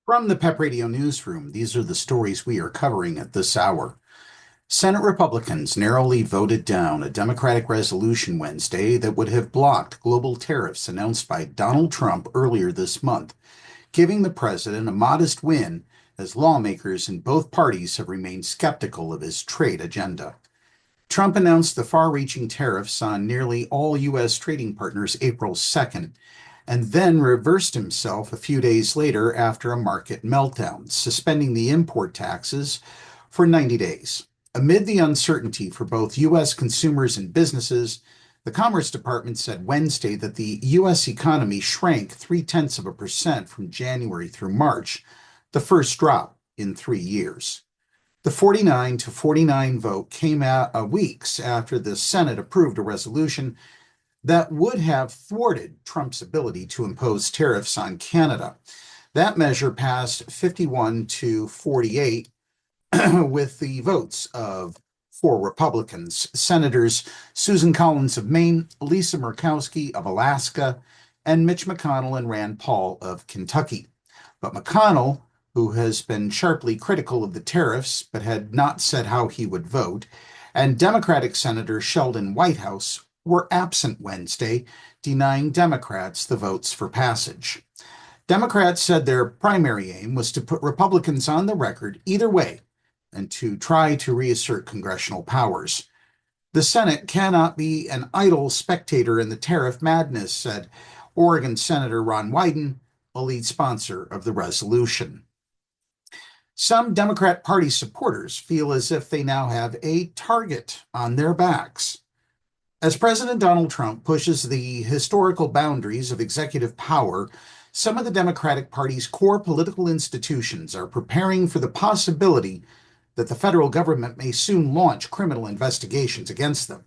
From the PEP Radio Newsroom, these are the stories we are covering at this hour. Senate Republicans narrowly voted down a Democratic resolution Wednesday that would have blocked global tariffs announced by Donald Trump earlier this month, giving the president a modest win as lawmakers in both parties have remained skeptical of his trade agenda. Trump announced the far-reaching tariffs on nearly all U.S. trading partners April 2nd, and then reversed himself a few days later after a market meltdown, suspending the import taxes for 90 days. Amid the uncertainty for both U.S. consumers and businesses, the Commerce Department said Wednesday that the U.S. economy shrank 0.3% from January through March, the first drop in 3 years. The 49-49 vote came out weeks after the Senate approved a resolution that would have thwarted Trump's ability to impose tariffs on Canada. That measure passed 51-48 with the votes of 4 Republicans, Senators Susan Collins of Maine, Lisa Murkowski of Alaska, and Mitch McConnell and Rand Paul of Kentucky. But McConnell, who has been sharply critical of the tariffs but had not said how he would vote, and Democratic Senator Sheldon Whitehouse were absent Wednesday, denying Democrats the votes for passage. Democrats said their primary aim was to put Republicans on the record either way and to try to reassert congressional powers. The Senate cannot be an idle spectator in the tariff madness, said Oregon Senator Ron Wyden, a lead sponsor of the resolution. Some Democrat Party supporters feel as if they now have a target on their backs. As President Donald Trump pushes the historical boundaries of executive power, some of the Democratic Party's core political institutions are preparing for the possibility that the federal government may soon launch criminal investigations against them.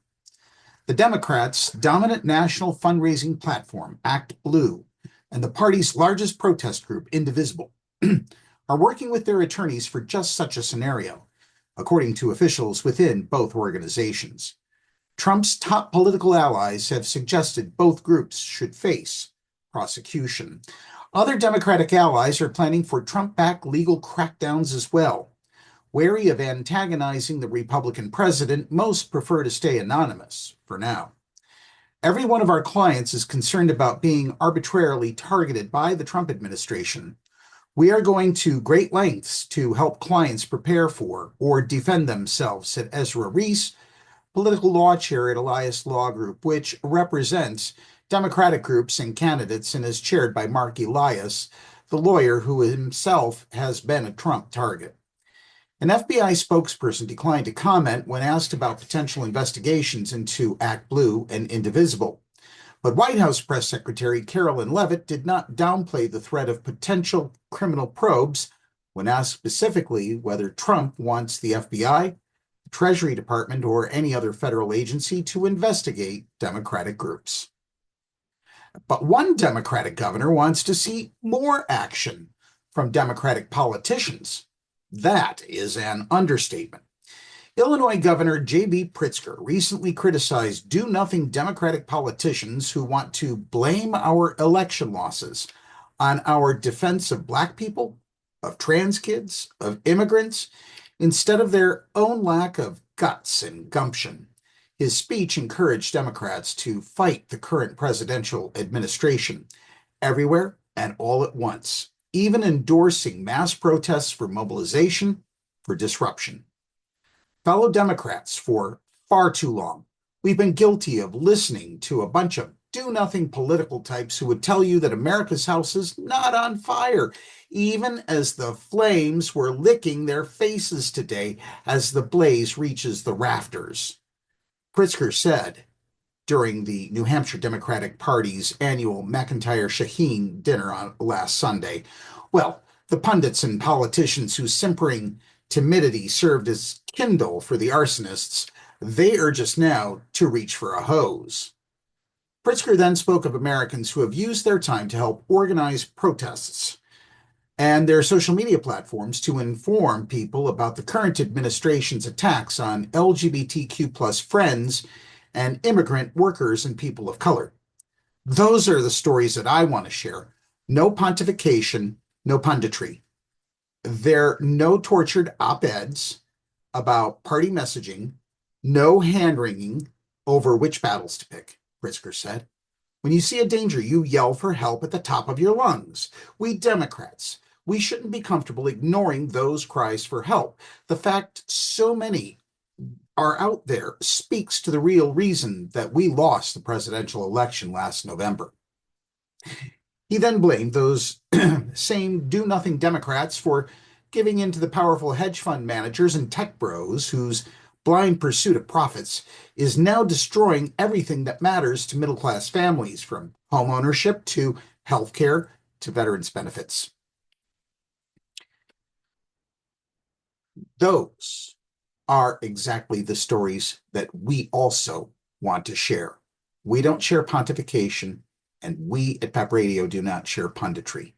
The Democrats' dominant national fundraising platform, Act Blue, and the party's largest protest group, Indivisible, are working with their attorneys for just such a scenario, according to officials within both organizations. Trump's top political allies have suggested both groups should face prosecution. Other Democratic allies are planning for Trump-backed legal crackdowns as well. Wary of antagonizing the Republican president, most prefer to stay anonymous for now. Every one of our clients is concerned about being arbitrarily targeted by the Trump administration. We are going to great lengths to help clients prepare for or defend themselves, said Ezra Reese, political law chair at Elias Law Group, which represents Democratic groups and candidates and is chaired by Mark Elias, the lawyer who himself has been a Trump target. An FBI spokesperson declined to comment when asked about potential investigations into Act Blue and Indivisible. But White House Press Secretary Carolyn Leavitt did not downplay the threat of potential criminal probes when asked specifically whether Trump wants the FBI, the Treasury Department, or any other federal agency to investigate Democratic groups. But one Democratic governor wants to see more action from Democratic politicians. That is an understatement. Illinois Governor J.B. Pritzker recently criticized do-nothing Democratic politicians who want to blame our election losses on our defense of Black people, of trans kids, of immigrants, instead of their own lack of guts and gumption. His speech encouraged Democrats to fight the current presidential administration everywhere and all at once, even endorsing mass protests for mobilization, for disruption. Fellow Democrats, for far too long, we've been guilty of listening to a bunch of do-nothing political types who would tell you that America's house is not on fire, even as the flames were licking their faces today as the blaze reaches the rafters. Pritzker said during the New Hampshire Democratic Party's annual McIntyre-Shaheen dinner on last Sunday. Well, the pundits and politicians whose simpering timidity served as kindle for the arsonists, they urge us now to reach for a hose. Pritzker then spoke of Americans who have used their time to help organize protests and their social media platforms to inform people about the current administration's attacks on LGBTQ plus friends and immigrant workers and people of color. Those are the stories that I want to share. No pontification, no punditry, There are no tortured op-eds about party messaging, no hand-wringing over which battles to pick, Pritzker said. When you see a danger, you yell for help at the top of your lungs. We Democrats, we shouldn't be comfortable ignoring those cries for help. The fact so many are out there speaks to the real reason that we lost the presidential election last November. He then blamed those same do-nothing Democrats for giving in to the powerful hedge fund managers and tech bros whose blind pursuit of profits is now destroying everything that matters to middle-class families, from home ownership to healthcare to veterans benefits. Those are exactly the stories that we also want to share. We don't share pontification, and we at PEP Radio do not share punditry.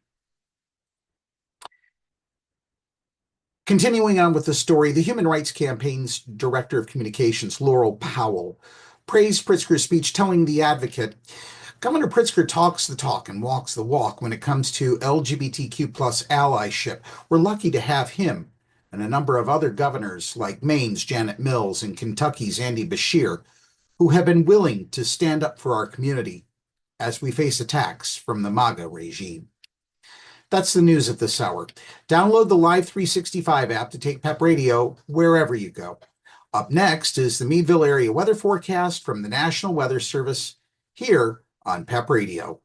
Continuing on with the story, the Human Rights Campaign's Director of Communications, Laurel Powell, praised Pritzker's speech, telling The Advocate, Governor Pritzker talks the talk and walks the walk when it comes to LGBTQ plus allyship. We're lucky to have him and a number of other governors like Maine's Janet Mills and Kentucky's Andy Beshear, who have been willing to stand up for our community as we face attacks from the MAGA regime. That's the news at this hour. Download the Live 365 app to take PEP Radio wherever you go. Up next is the Meadville area weather forecast from the National Weather Service here on PEP Radio.